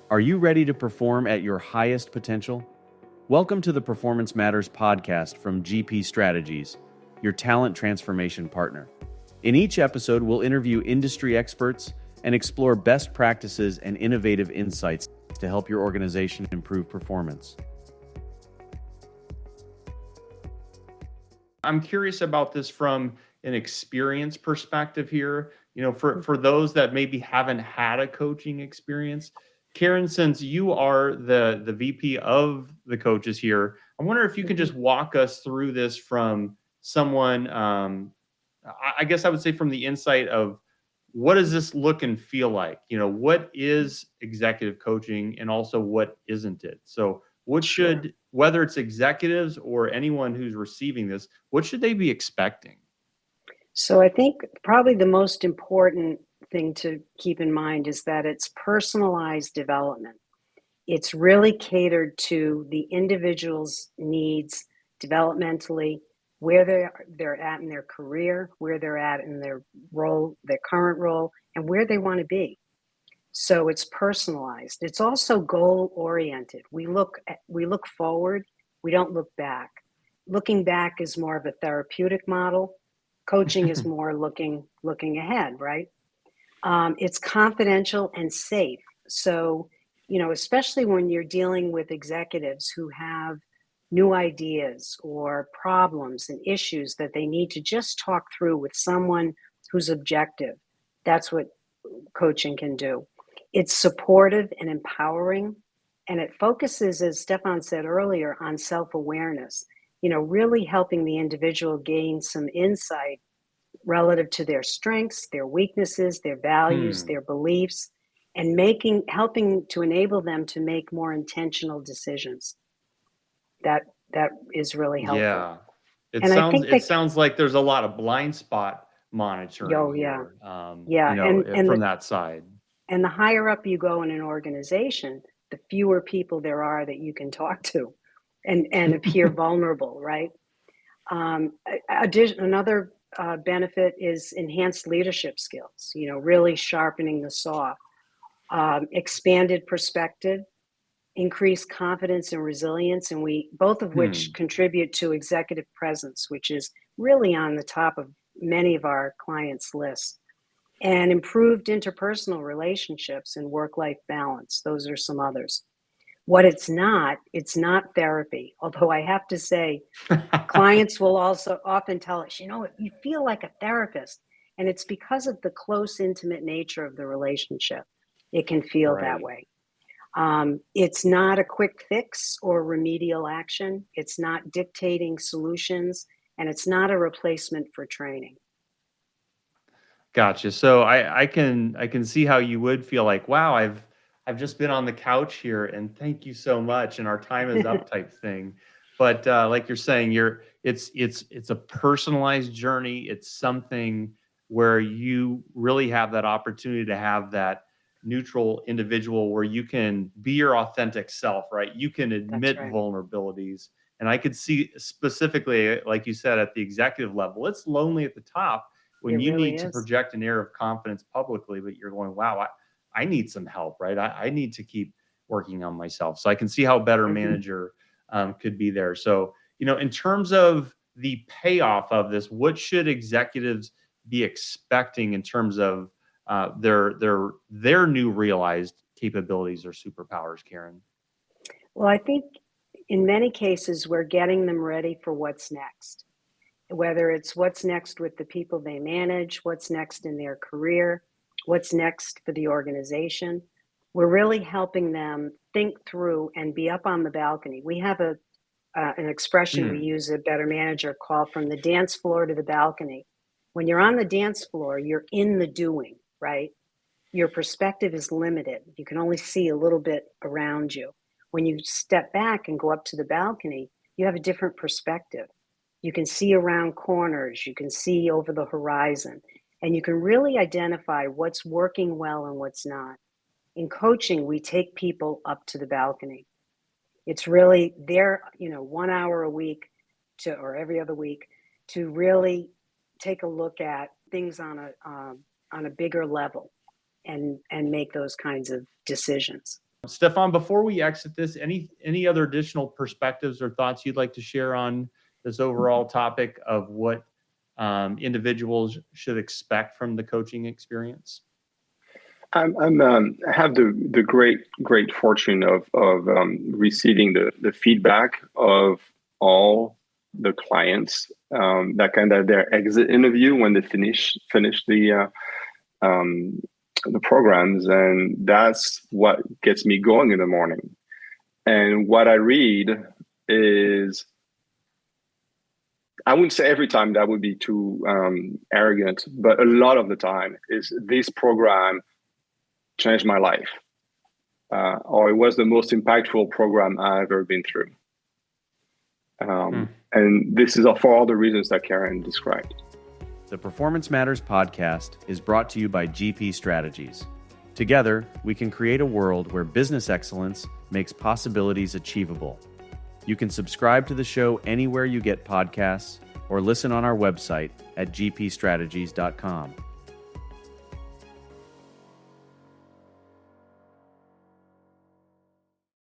Are you ready to perform at your highest potential? Welcome to the Performance Matters podcast from GP Strategies, your talent transformation partner. In each episode, we'll interview industry experts and explore best practices and innovative insights to help your organization improve performance. I'm curious about this from an experience perspective here. For those that maybe haven't had a coaching experience, Karen, since you are the VP of the coaches here, I wonder if you could just walk us through this from someone, I guess I would say from the insight of what does this look and feel like? What is executive coaching and also what isn't it? So what Sure. should, whether it's executives or anyone who's receiving this, what should they be expecting? So I think probably the most important thing to keep in mind is that it's personalized development. It's really catered to the individual's needs developmentally, where they're at in their career, where they're at in their role, their current role, and where they want to be. So it's personalized. It's also goal oriented. We look forward, we don't look back. Looking back is more of a therapeutic model. Coaching is more looking ahead, right? It's confidential and safe. So, especially when you're dealing with executives who have new ideas or problems and issues that they need to just talk through with someone who's objective. That's what coaching can do. It's supportive and empowering, and it focuses, as Stephane said earlier, on self-awareness, really helping the individual gain some insight relative to their strengths, their weaknesses, their values, Hmm. their beliefs, and helping to enable them to make more intentional decisions. That is really helpful. Yeah. It And I sounds think it that, sounds like there's a lot of blind spot monitoring oh yeah, here, yeah, from that side. and the higher up you go in an organization, the fewer people there are that you can talk to and appear vulnerable, right? Another benefit is enhanced leadership skills, really sharpening the saw, expanded perspective, increased confidence and resilience, and both of which Hmm. contribute to executive presence, which is really on the top of many of our clients' lists, and improved interpersonal relationships and work-life balance. Those are some others. What it's not therapy. Although I have to say, clients will also often tell us, you feel like a therapist. And it's because of the close, intimate nature of the relationship. It can feel that Right. way. It's not a quick fix or remedial action. It's not dictating solutions, and it's not a replacement for training. Gotcha. So I can see how you would feel like, wow, I've just been on the couch here and thank you so much and our time is up type thing. But like you're saying, it's a personalized journey. It's something where you really have that opportunity to have that neutral individual where you can be your authentic self, right? You can That's admit right. vulnerabilities. And I could see specifically, like you said, at the executive level, it's lonely at the top when It you really need to is. project an air of confidence publicly, but you're going, wow, I need some help, right? I need to keep working on myself. So I can see how better Mhm. manager could be there. So, in terms of the payoff of this, what should executives be expecting in terms of their new realized capabilities or superpowers, Karen? Well, I think in many cases, we're getting them ready for what's next, whether it's what's next with the people they manage, what's next in their career, what's next for the organization. We're really helping them think through and be up on the balcony. We have an expression we Hmm. use at BetterManager called from the dance floor to the balcony. When you're on the dance floor, you're in the doing, right? Your perspective is limited. You can only see a little bit around you. When you step back and go up to the balcony, you have a different perspective. You can see around corners, you can see over the horizon, and you can really identify what's working well and what's not. In coaching, we take people up to the balcony. It's really there, 1 hour a week or every other week to really take a look at things on a bigger level and make those kinds of decisions. Stephane, before we exit this, any other additional perspectives or thoughts you'd like to share on this overall topic of what individuals should expect from the coaching experience? I have the great fortune of receiving the feedback of all the clients that kind of their exit interview when they finish the programs, and that's what gets me going in the morning. And what I read is, I wouldn't say every time, that would be too arrogant, but a lot of the time is, this program changed my life, or it was the most impactful program I've ever been through. And this is for all the reasons that Karen described. The Performance Matters podcast is brought to you by GP Strategies. Together, we can create a world where business excellence makes possibilities achievable. You can subscribe to the show anywhere you get podcasts or listen on our website at gpstrategies.com.